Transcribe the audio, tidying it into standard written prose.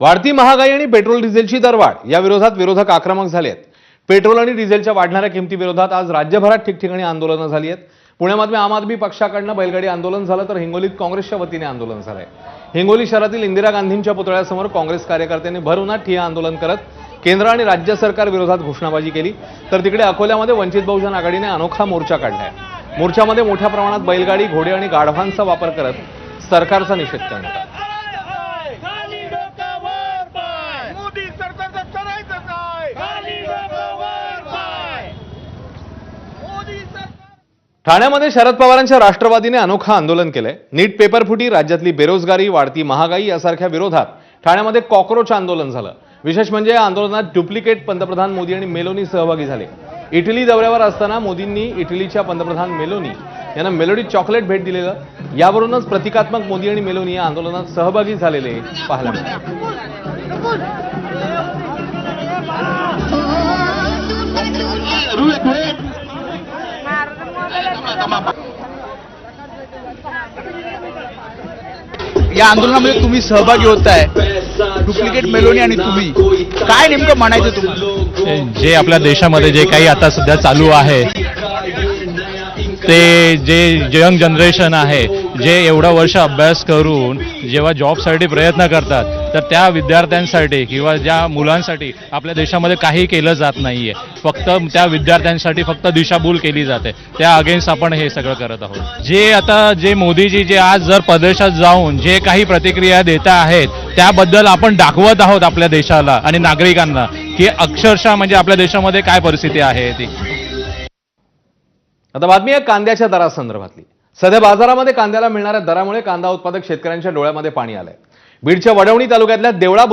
वाढती महागाई आणि पेट्रोल डिझेलची दरवाढ या विरोधात विरोधक आक्रमक झाले आहेत। पेट्रोल आणि डिझेलच्या वाढणाऱ्या किमती विरोधात आज राज्यभरात ठिकठिकाणी आंदोलनं झाली आहेत। पुण्यामध्ये आम आदमी पक्षाकडून बैलगाडी आंदोलन झालं तर हिंगोलीत काँग्रेसच्या वतीने आंदोलन झालंय। हिंगोली शहरातील इंदिरा गांधींच्या पुतळ्यासमोर काँग्रेस कार्यकर्त्यांनी भर उन्हात ठिय्या आंदोलन करत केंद्र आणि राज्य सरकार विरोधात घोषणाबाजी केली। तर तिकडे अकोल्यामध्ये वंचित बहुजन आघाडीने अनोखा मोर्चा काढलाय। मोर्चामध्ये मोठ्या प्रमाणात बैलगाडी, घोडे आणि गाढवांचा वापर करत सरकारचा निषेध करण्यात आला। ठाण्यामध्ये शरद पवारांच्या राष्ट्रवादीने अनोखा आंदोलन केलंय। नीट पेपर फुटी, राज्यातली बेरोजगारी, वाढती महागाई यासारख्या विरोधात ठाण्यामध्ये कॉकरोच आंदोलन झालं। विशेष म्हणजे या आंदोलनात डुप्लिकेट पंतप्रधान मोदी आणि मेलोनी सहभागी झाले। इटली दौऱ्यावर असताना मोदींनी इटलीच्या पंतप्रधान मेलोनी यांना मेलोडी चॉकलेट भेट दिलेलं, यावरूनच प्रतिकात्मक मोदी आणि मेलोनी या आंदोलनात सहभागी झालेले पाहायला मिळाले। या आंदोलनामध्ये तुम्ही सहभागी होताय, डुप्लिकेट मेलोनी आणि तुम्ही काय नेमकं म्हणायचं तुम्हाला? जे आपल्या देशामध्ये जे काही आता सध्या चालू आहे ते जे यंग जनरेशन आहे, जे एवढं वर्ष अभ्यास करून जेव्हा जॉबसाठी प्रयत्न करतात, तर त्या विद्यार्थ्यांसाठी किंवा ज्या मुलांसाठी आपल्या देशामध्ये काही केलं जात नाहीये। फक्त त्या विद्यार्थ्यांसाठी फक्त दिशाभूल केली जाते। त्या अगेन्स्ट आपण हे सगळं करत आहोत। जे मोदीजी जे आज जर परदेशात जाऊन जे काही प्रतिक्रिया देता आहेत, त्याबद्दल आपण दाखवत आहोत आपल्या देशाला आणि नागरिकांना की अक्षरशः म्हणजे आपल्या देशामध्ये काय परिस्थिती आहे ती। आता बातमी आहे कांद्याच्या दरासंदर्भातली। सध्या बाजारामध्ये कांद्याला मिळणाऱ्या दरामुळे कांदा उत्पादक शेतकऱ्यांच्या डोळ्यामध्ये पाणी आलंय। बीडच्या वडवणी तालुक्यातल्या देवळा